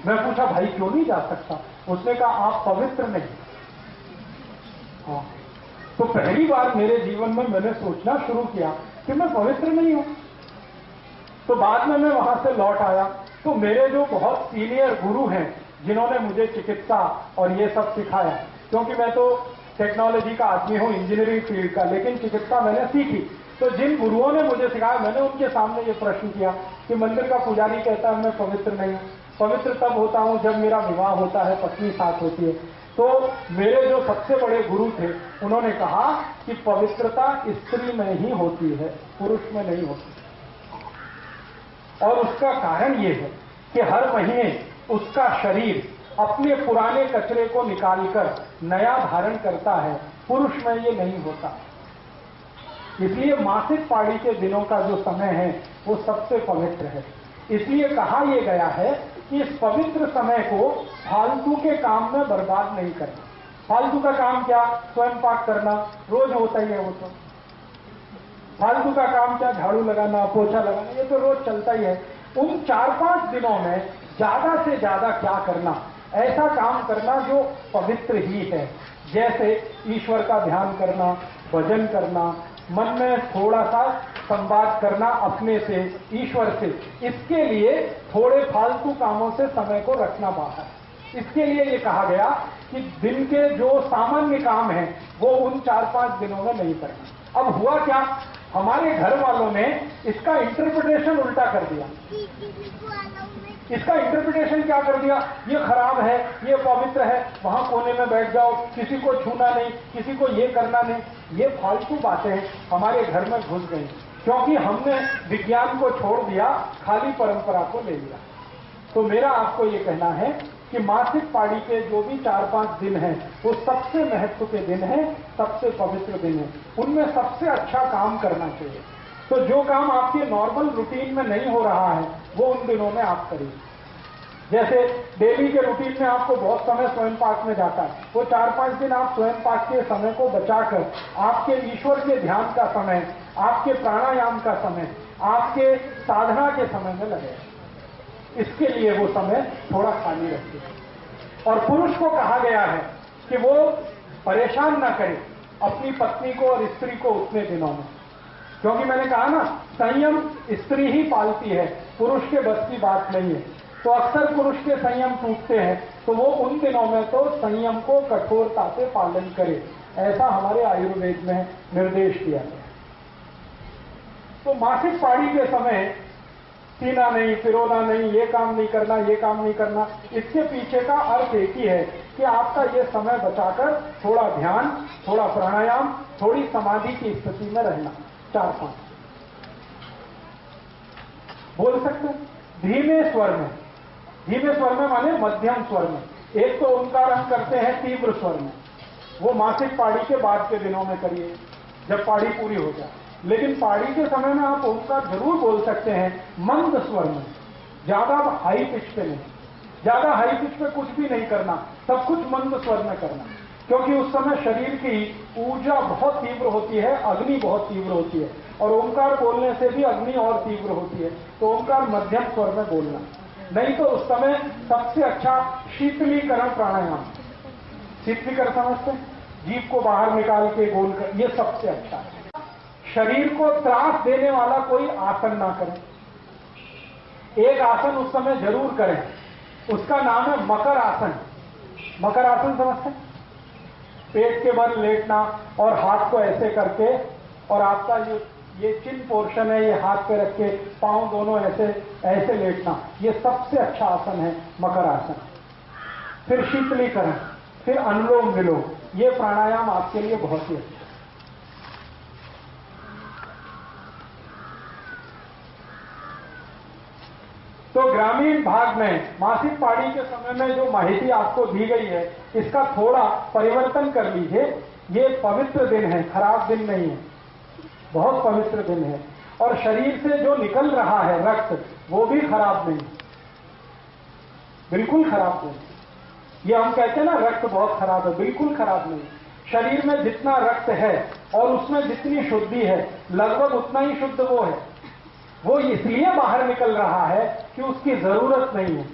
मैं पूछा भाई क्यों नहीं जा सकता? उसने कहा आप पवित्र नहीं। हाँ, तो पहली बार मेरे जीवन में मैंने सोचना शुरू किया कि मैं पवित्र नहीं हूं। तो बाद में मैं वहां से लौट आया तो मेरे जो बहुत सीनियर गुरु हैं जिन्होंने मुझे चिकित्सा और ये सब सिखाया, क्योंकि मैं तो टेक्नोलॉजी का आदमी हूं, इंजीनियरिंग फील्ड का, लेकिन चिकित्सा मैंने सीखी। तो जिन गुरुओं ने मुझे सिखाया मैंने उनके सामने ये प्रश्न किया कि मंदिर का पुजारी कहता है मैं पवित्र नहीं हूं। पवित्र तब होता हूं जब मेरा विवाह होता है, पत्नी साथ होती है। तो मेरे जो सबसे बड़े गुरु थे उन्होंने कहा कि पवित्रता स्त्री में ही होती है, पुरुष में नहीं होती। और उसका कारण ये है कि हर महीने उसका शरीर अपने पुराने कचरे को निकालकर नया धारण करता है, पुरुष में ये नहीं होता। इसलिए मासिक पाड़ी के दिनों का जो समय है वो सबसे पवित्र है। इसलिए कहा यह गया है कि इस पवित्र समय को फालतू के काम में बर्बाद नहीं करना। फालतू का काम क्या? स्वयं पाक करना रोज होता ही है। वो तो फालतू का काम क्या? झाड़ू लगाना, पोछा लगाना, ये तो रोज चलता ही है। उन 4-5 दिनों में ज्यादा से ज्यादा क्या करना? ऐसा काम करना जो पवित्र ही है, जैसे ईश्वर का ध्यान करना, भजन करना, मन में थोड़ा सा संवाद करना अपने से, ईश्वर से। इसके लिए थोड़े फालतू कामों से समय को रखना बाहर। इसके लिए ये कहा गया कि दिन के जो सामान्य काम हैं वो उन 4-5 दिनों में नहीं करना। अब हुआ क्या, हमारे घर वालों ने इसका इंटरप्रिटेशन उल्टा कर दिया। इसका इंटरप्रिटेशन क्या कर दिया? ये खराब है, ये पवित्र है, वहां कोने में बैठ जाओ, किसी को छूना नहीं, किसी को ये करना नहीं। ये फालतू बातें हमारे घर में घुस गई क्योंकि हमने विज्ञान को छोड़ दिया, खाली परंपरा को ले लिया। तो मेरा आपको ये कहना है कि मासिक पाड़ी के जो भी 4-5 दिन हैं वो सबसे महत्व के दिन हैं, सबसे पवित्र दिन हैं। उनमें सबसे अच्छा काम करना चाहिए। तो जो काम आपके नॉर्मल रूटीन में नहीं हो रहा है वो उन दिनों में आप करिए। जैसे डेली के रूटीन में आपको बहुत समय स्वयं पाक में जाता है, वो 4-5 दिन आप स्वयं पाक के समय को बचाकर आपके ईश्वर के ध्यान का समय, आपके प्राणायाम का समय, आपके साधना के समय में लगे। इसके लिए वो समय थोड़ा खाली रखिए। और पुरुष को कहा गया है कि वो परेशान ना करे अपनी पत्नी को और स्त्री को उतने दिनों में, क्योंकि मैंने कहा ना संयम स्त्री ही पालती है, पुरुष के बस की बात नहीं है। तो अक्सर पुरुष के संयम टूटते हैं, तो वो उन दिनों में तो संयम को कठोरता से पालन करे, ऐसा हमारे आयुर्वेद में निर्देश दिया गया। तो मासिक पाड़ी के समय पीना नहीं, पिरोना नहीं, ये काम नहीं करना, ये काम नहीं करना, इसके पीछे का अर्थ एक ही है कि आपका ये समय बचाकर थोड़ा ध्यान, थोड़ा प्राणायाम, थोड़ी समाधि की स्थिति में रहना। 4-5 बोल सकते हैं धीमे स्वर में। धीमे स्वर में माने मध्यम स्वर में। एक तो ओंकार हम करते हैं तीव्र स्वर में, वो मासिक पाड़ी के बाद के दिनों में करिए जब पाड़ी पूरी हो जाए। लेकिन पाड़ी के समय में आप ओंकार जरूर बोल सकते हैं मंद स्वर में, ज्यादा हाई पिच पे नहीं। ज्यादा हाई पिच पे कुछ भी नहीं करना, सब कुछ मंद स्वर में करना, क्योंकि उस समय शरीर की ऊर्जा बहुत तीव्र होती है, अग्नि बहुत तीव्र होती है, और ओंकार बोलने से भी अग्नि और तीव्र होती है। तो ओंकार मध्यम स्वर में बोलना। नहीं तो उस समय सबसे अच्छा शीतलीकरण प्राणायाम, शीतलीकरण समझते हैं, जीभ को बाहर निकाल के गोल कर, ये सबसे अच्छा है। शरीर को त्रास देने वाला कोई आसन ना करें। एक आसन उस समय जरूर करें, उसका नाम है मकर आसन। मकर आसन समझते हैं? पेट के बल लेटना और हाथ को ऐसे करके, और आपका ये चिन पोर्शन है, ये हाथ पे रख के पांव दोनों ऐसे ऐसे लेटना, ये सबसे अच्छा आसन है मकर आसन। फिर शीतलीकरण, फिर अनुलोम विलोम, ये प्राणायाम आपके लिए बहुत ही अच्छा। तो ग्रामीण भाग में मासिक पाड़ी के समय में जो माहिती आपको दी गई है, इसका थोड़ा परिवर्तन कर लीजिए। ये पवित्र दिन है, खराब दिन नहीं है, बहुत पवित्र दिन है। और शरीर से जो निकल रहा है रक्त, वो भी खराब नहीं, बिल्कुल खराब नहीं। ये हम कहते हैं ना रक्त बहुत खराब है, बिल्कुल खराब नहीं। शरीर में जितना रक्त है और उसमें जितनी शुद्धि है, लगभग उतना ही शुद्ध वो है। वो इसलिए बाहर निकल रहा है कि उसकी जरूरत नहीं है।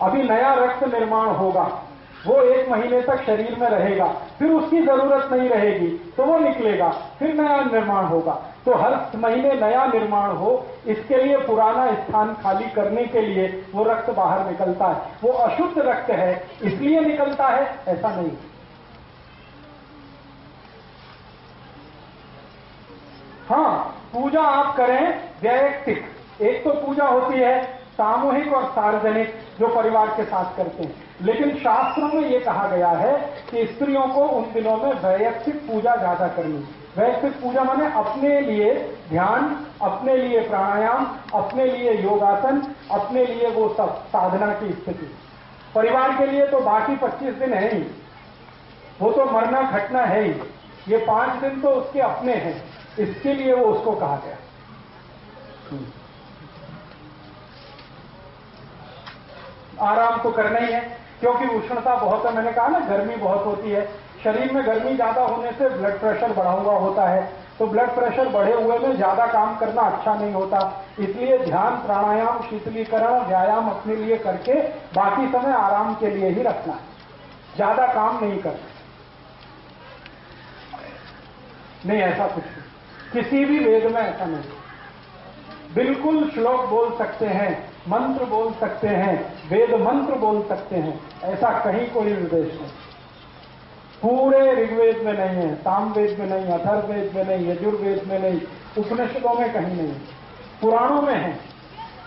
अभी नया रक्त निर्माण होगा, वो 1 महीने तक शरीर में रहेगा, फिर उसकी जरूरत नहीं रहेगी तो वो निकलेगा, फिर नया निर्माण होगा। तो हर महीने नया निर्माण हो, इसके लिए पुराना स्थान खाली करने के लिए वो रक्त बाहर निकलता है। वो अशुद्ध रक्त है इसलिए निकलता है, ऐसा नहीं। हाँ, पूजा आप करें वैयक्तिक, एक तो पूजा होती है सामूहिक और सार्वजनिक जो परिवार के साथ करते हैं, लेकिन शास्त्रों में यह कहा गया है कि स्त्रियों को उन दिनों में वैयक्तिक पूजा ज्यादा करनी। वैयक्तिक पूजा माने अपने लिए ध्यान, अपने लिए प्राणायाम, अपने लिए योगासन, अपने लिए वो सब साधना की स्थिति। परिवार के लिए तो बाकी 25 दिन है ही, वो तो मरना घटना है ही, ये 5 दिन तो उसके अपने हैं, इसके लिए वो उसको कहा गया। आराम तो करना ही है क्योंकि उष्णता बहुत है, मैंने कहा ना गर्मी बहुत होती है, शरीर में गर्मी ज्यादा होने से ब्लड प्रेशर बढ़ा हुआ होता है, तो ब्लड प्रेशर बढ़े हुए में ज्यादा काम करना अच्छा नहीं होता, इसलिए ध्यान, प्राणायाम, शीतलीकरण, व्यायाम अपने लिए करके बाकी समय आराम के लिए ही रखना है, ज्यादा काम नहीं करना। नहीं, ऐसा कुछ नहीं, किसी भी वेद में ऐसा नहीं। बिल्कुल श्लोक बोल सकते हैं, मंत्र बोल सकते हैं, वेद मंत्र बोल सकते हैं, ऐसा कहीं कोई निर्देश नहीं। पूरे ऋग्वेद में नहीं है, सामवेद में नहीं, अथर्ववेद में नहीं, यजुर्वेद में नहीं, उपनिषदों में कहीं नहीं, पुराणों में है।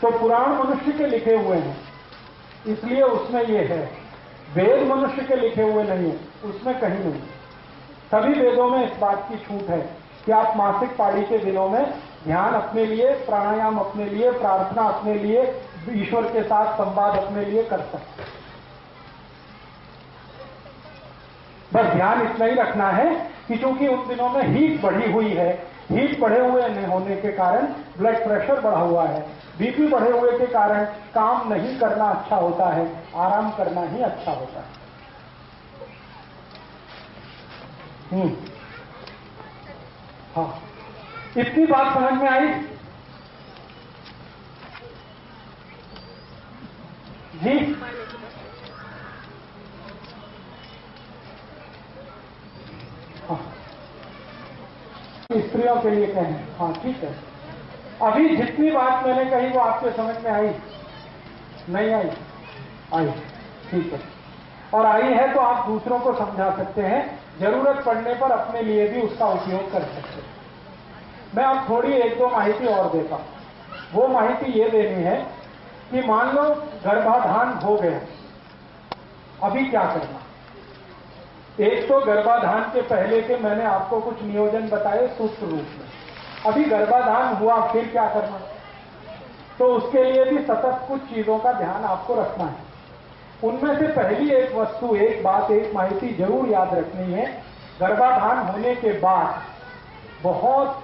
तो पुराण मनुष्य के लिखे हुए हैं, इसलिए उसमें ये है। वेद मनुष्य के लिखे हुए नहीं है, उसमें कहीं नहीं। सभी वेदों में इस बात की छूट है कि आप मासिक पाड़ी के दिनों में ध्यान अपने लिए, प्राणायाम अपने लिए, प्रार्थना अपने लिए, ईश्वर के साथ संवाद अपने लिए कर सकते हैं। बस ध्यान इतना ही रखना है कि चूंकि उन दिनों में हीट बढ़ी हुई है, हीट बढ़े हुए होने के कारण ब्लड प्रेशर बढ़ा हुआ है, बीपी बढ़े हुए के कारण काम नहीं करना अच्छा होता है, आराम करना ही अच्छा होता है। हाँ, इतनी बात समझ में आई जी? हाँ, स्त्रियों के लिए कहें, हाँ ठीक है। अभी जितनी बात मैंने कही वो आपके समझ में आई? नहीं आई? आई, ठीक है। और आई है तो आप दूसरों को समझा सकते हैं, जरूरत पड़ने पर अपने लिए भी उसका उपयोग कर सकते हैं। मैं अब थोड़ी 1-2 माहिती और देता हूं। वो माहिती ये देनी है कि मान लो गर्भाधान हो गया, अभी क्या करना। एक तो गर्भाधान के पहले के मैंने आपको कुछ नियोजन बताए सूत्र रूप में, अभी गर्भाधान हुआ फिर क्या करना, तो उसके लिए भी सतत कुछ चीजों का ध्यान आपको रखना है। उनमें से पहली एक वस्तु, एक बात, एक माहिती जरूर याद रखनी है। गर्भाधान होने के बाद बहुत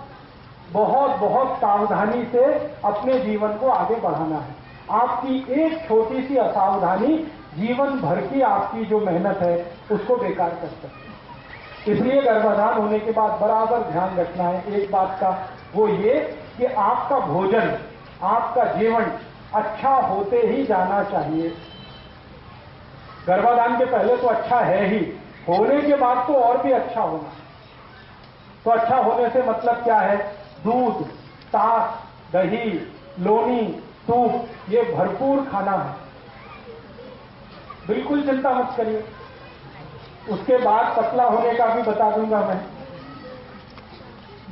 बहुत बहुत सावधानी से अपने जीवन को आगे बढ़ाना है। आपकी एक छोटी सी असावधानी जीवन भर की आपकी जो मेहनत है उसको बेकार कर सकती है। इसलिए गर्भाधान होने के बाद बराबर ध्यान रखना है एक बात का, वो ये कि आपका भोजन, आपका जीवन अच्छा होते ही जाना चाहिए। गर्भाधान के पहले तो अच्छा है ही, होने के बाद तो और भी अच्छा होना। तो अच्छा होने से मतलब क्या है? दूध, ताक, दही, लोनी, सूप, ये भरपूर खाना है, बिल्कुल चिंता मत करिए। उसके बाद पतला होने का भी बता दूंगा मैं।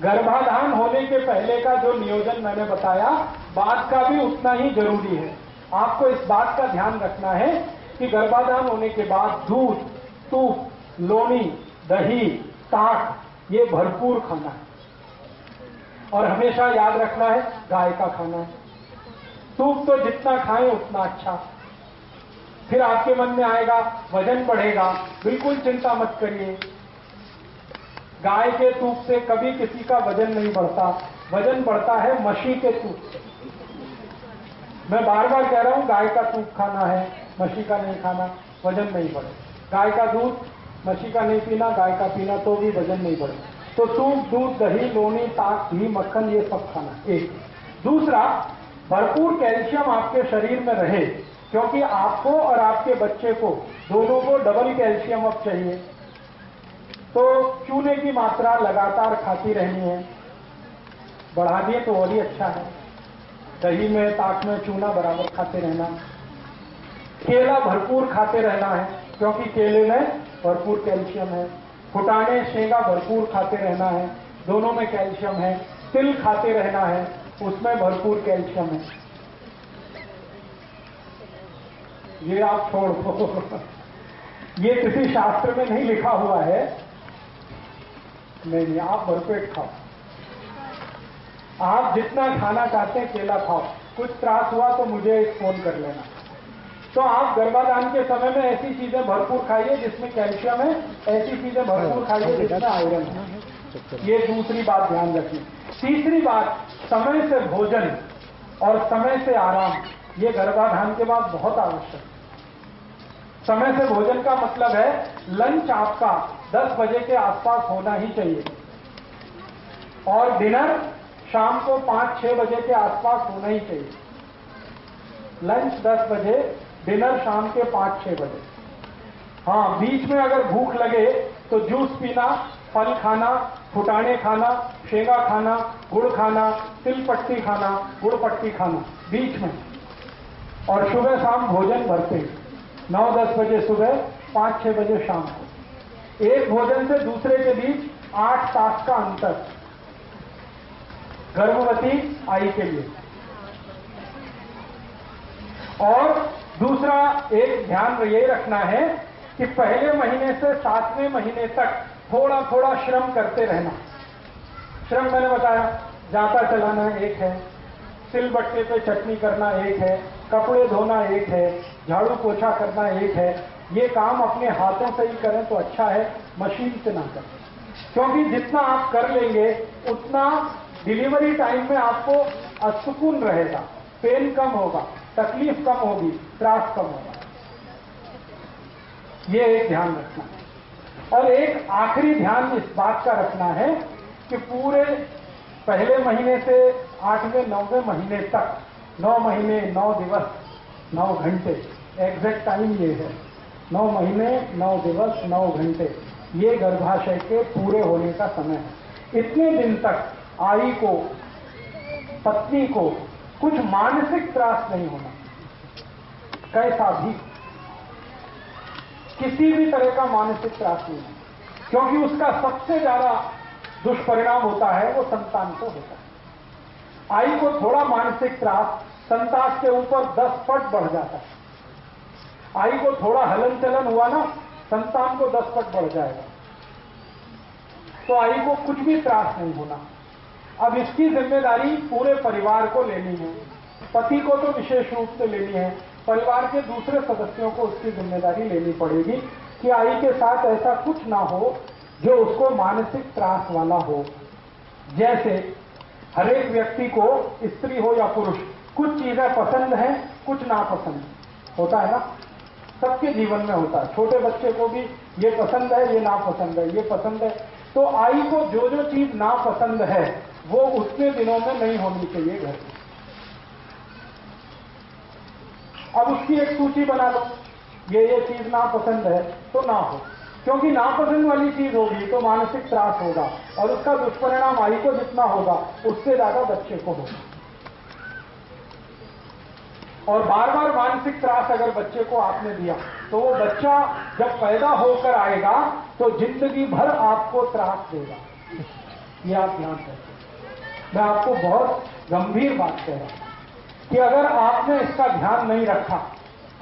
गर्भाधान होने के पहले का जो नियोजन मैंने बताया, बाद का भी उतना ही जरूरी है। आपको इस बात का ध्यान रखना है कि गर्भाधान होने के बाद दूध, सूप, लोनी, दही, ताक, ये भरपूर खाना है। और हमेशा याद रखना है गाय का खाना है। सूप तो जितना खाएं उतना अच्छा। फिर आपके मन में आएगा वजन बढ़ेगा, बिल्कुल चिंता मत करिए। गाय के दूध से कभी किसी का वजन नहीं बढ़ता, वजन बढ़ता है मशी के दूध से। मैं बार बार कह रहा हूं गाय का दूध खाना है, मशी का नहीं खाना, वजन नहीं बढ़े। गाय का दूध, मशी का नहीं पीना, गाय का पीना तो भी वजन नहीं बढ़े। तो सूप, दूध, दही, लोनी, ताक, घी, मक्खन, ये सब खाना। एक दूसरा, भरपूर कैल्शियम आपके शरीर में रहे क्योंकि आपको और आपके बच्चे को दोनों को डबल कैल्शियम अब चाहिए। तो चूने की मात्रा लगातार खाती रहनी है, बढ़ा दिए तो और ही अच्छा है। दही में, ताक में चूना बराबर खाते रहना। केला भरपूर खाते रहना है, क्योंकि केले में भरपूर कैल्शियम है। फुटाने, शेंगा भरपूर खाते रहना है, दोनों में कैल्शियम है। तिल खाते रहना है, उसमें भरपूर कैल्शियम है। ये आप छोड़ दो, ये किसी शास्त्र में नहीं लिखा हुआ है। नहीं, आप भरपेट खाओ। आप जितना खाना चाहते हैं केला खाओ। कुछ त्रास हुआ तो मुझे एक फोन कर लेना। तो आप गर्भाधान के समय में ऐसी चीजें भरपूर खाइए जिसमें कैल्शियम है, ऐसी चीजें भरपूर खाइए जिसमें आयरन है। ये दूसरी बात ध्यान रखिए। तीसरी बात, समय से भोजन और समय से आराम, ये गर्भाधान के बाद बहुत आवश्यक है। समय से भोजन का मतलब है लंच आपका 10 बजे के आसपास होना ही चाहिए और डिनर शाम को 5-6 बजे के आसपास होना ही चाहिए। लंच 10 बजे, डिनर शाम के 5-6 बजे। हाँ, बीच में अगर भूख लगे तो जूस पीना, फल खाना, फुटाने खाना, शेंगा खाना, गुड़ खाना, तिल पट्टी खाना, गुड़ पट्टी खाना बीच में। और सुबह शाम भोजन भरते 9-10 बजे सुबह, 5-6 बजे शाम को। एक भोजन से दूसरे के बीच 8 तास का अंतर गर्भवती आई के लिए। और दूसरा एक ध्यान ये रखना है कि पहले महीने से 7वें महीने तक थोड़ा थोड़ा श्रम करते रहना। श्रम मैंने बताया, जाता चलाना एक है, सिलबट्टे पे चटनी करना एक है, कपड़े धोना एक है, झाड़ू पोछा करना एक है। ये काम अपने हाथों से ही करें तो अच्छा है, मशीन से ना करें। क्योंकि जितना आप कर लेंगे उतना डिलीवरी टाइम में आपको असुकून रहेगा, पेन कम होगा, तकलीफ कम होगी, त्रास कम होगा। ये एक ध्यान रखना है। और एक आखिरी ध्यान इस बात का रखना है कि पूरे पहले महीने से 8वें 9वें महीने तक, 9 महीने 9 दिवस 9 घंटे, एग्जैक्ट टाइम ये है, 9 महीने 9 दिवस 9 घंटे, ये गर्भाशय के पूरे होने का समय है। इतने दिन तक आई को, पत्नी को कुछ मानसिक त्रास नहीं होना, कैसा भी, किसी भी तरह का मानसिक त्रास नहीं होना, क्योंकि उसका सबसे ज्यादा दुष्परिणाम होता है वो संतान को होता है। आई को थोड़ा मानसिक त्रास संतान के ऊपर 10 पट बढ़ जाता है। आई को थोड़ा हलन चलन हुआ ना, संतान को 10 पट बढ़ जाएगा। तो आई को कुछ भी त्रास नहीं होना। अब इसकी जिम्मेदारी पूरे परिवार को लेनी है। पति को तो विशेष रूप से लेनी है, परिवार के दूसरे सदस्यों को उसकी जिम्मेदारी लेनी पड़ेगी कि आई के साथ ऐसा कुछ ना हो जो उसको मानसिक त्रास वाला हो। जैसे हर एक व्यक्ति को, स्त्री हो या पुरुष, कुछ चीजें पसंद हैं, कुछ नापसंद होता है ना, सबके जीवन में होता है। छोटे बच्चे को भी ये पसंद है, ये नापसंद है, ये पसंद है। तो आई को जो जो चीज नापसंद है वो उतने दिनों में नहीं होनी चाहिए घर में। अब उसकी एक सूची बना लो, ये चीज नापसंद है तो ना हो, क्योंकि नापसंद वाली चीज होगी तो मानसिक त्रास होगा और उसका दुष्परिणाम आई को जितना होगा उससे ज्यादा बच्चे को होगा। और बार बार मानसिक त्रास अगर बच्चे को आपने दिया तो वो बच्चा जब पैदा होकर आएगा तो जिंदगी भर आपको त्रास देगा। ये आप ध्यान रखें। मैं आपको बहुत गंभीर बात कह रहा हूं कि अगर आपने इसका ध्यान नहीं रखा,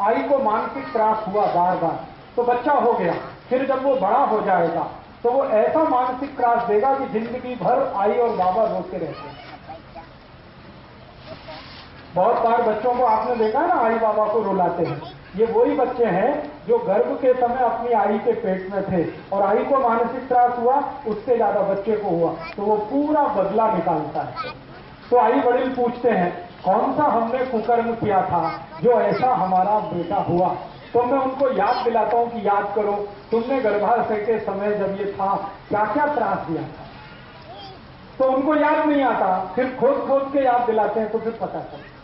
आई को मानसिक त्रास हुआ बार बार, तो बच्चा हो गया, फिर जब वो बड़ा हो जाएगा तो वो ऐसा मानसिक त्रास देगा कि जिंदगी भर आई और बाबा रोते रहते हैं। बहुत बार बच्चों को आपने देखा ना, आई बाबा को रुलाते हैं। ये वही बच्चे हैं जो गर्भ के समय अपनी आई के पेट में थे और आई को मानसिक त्रास हुआ, उससे ज्यादा बच्चे को हुआ, तो वो पूरा बदला निकालता है। तो आई वडील पूछते हैं, कौन सा हमने कुकर्म किया था जो ऐसा हमारा बेटा हुआ? तो मैं उनको याद दिलाता हूं कि याद करो, तुमने गर्भाशय के समय जब ये था क्या क्या त्रास दिया था। तो उनको याद नहीं आता, फिर खोद खोद के याद दिलाते हैं तो फिर पता चलता।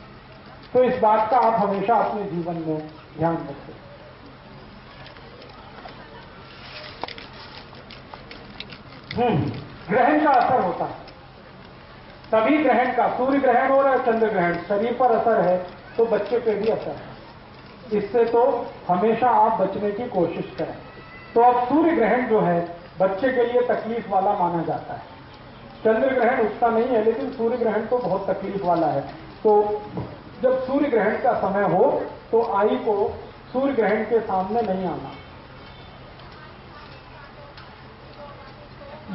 तो इस बात का आप हमेशा अपने जीवन में ध्यान रखें। ग्रहण का असर होता है, सभी ग्रहण का, सूर्य ग्रहण हो रहा है, चंद्र ग्रहण, शरीर पर असर है तो बच्चे पे भी असर है। इससे तो हमेशा आप बचने की कोशिश करें। तो अब सूर्य ग्रहण जो है बच्चे के लिए तकलीफ वाला माना जाता है। चंद्र ग्रहण उतना नहीं है, लेकिन सूर्य ग्रहण तो बहुत तकलीफ वाला है। तो जब सूर्य ग्रहण का समय हो तो आई को सूर्य ग्रहण के सामने नहीं आना।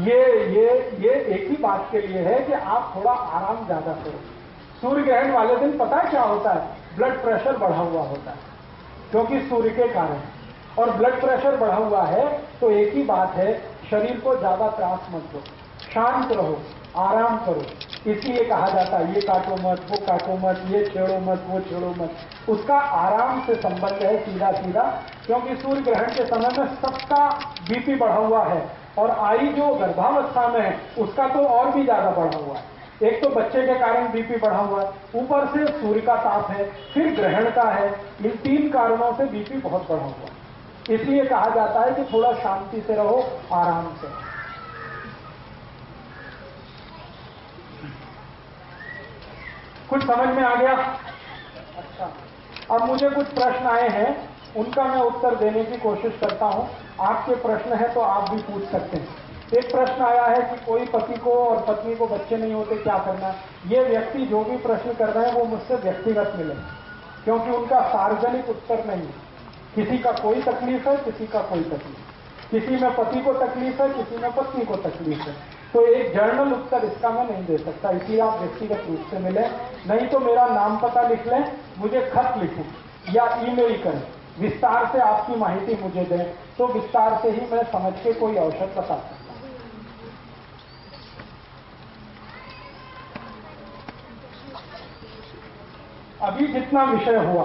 ये एक ही बात के लिए है कि आप थोड़ा आराम ज्यादा करो। सूर्य ग्रहण वाले दिन पता है क्या होता है? ब्लड प्रेशर बढ़ा हुआ होता है, क्योंकि सूर्य के कारण। और ब्लड प्रेशर बढ़ा हुआ है तो एक ही बात है, शरीर को ज्यादा त्रास मत दो, शांत रहो, आराम करो। इसलिए कहा जाता है ये काटो मत, वो काटो मत, ये छेड़ो मत, वो छेड़ो मत। उसका आराम से संबंध है सीधा सीधा, क्योंकि सूर्य ग्रहण के समय में सबका बीपी बढ़ा हुआ है और आई जो गर्भावस्था में है उसका तो और भी ज्यादा बढ़ा हुआ है। एक तो बच्चे के कारण बीपी बढ़ा हुआ है, ऊपर से सूर्य का ताप है, फिर ग्रहण का है। इन तीन कारणों से बीपी बहुत बढ़ा हुआ है। इसलिए कहा जाता है कि थोड़ा शांति से रहो, आराम से। कुछ समझ में आ गया? अच्छा, अब मुझे कुछ प्रश्न आए हैं, उनका मैं उत्तर देने की कोशिश करता हूं। आपके प्रश्न है तो आप भी पूछ सकते हैं। एक प्रश्न आया है कि कोई पति को और पत्नी को बच्चे नहीं होते, क्या करना है? ये व्यक्ति जो भी प्रश्न कर रहे हैं वो मुझसे व्यक्तिगत मिले, क्योंकि उनका सार्वजनिक उत्तर नहीं है। किसी का कोई तकलीफ है, किसी का कोई तकलीफ, किसी में पति को तकलीफ है, किसी में पत्नी को तकलीफ है। तो एक जर्नल उत्तर इसका मैं नहीं दे सकता, इसलिए आप व्यक्तिगत रूप से मिले। नहीं तो मेरा नाम पता लिख लें, मुझे खत लिखें या ईमेल करें, विस्तार से आपकी माहिती मुझे दें, तो विस्तार से ही मैं समझ के कोई औषध बता सकता हूं। अभी जितना विषय हुआ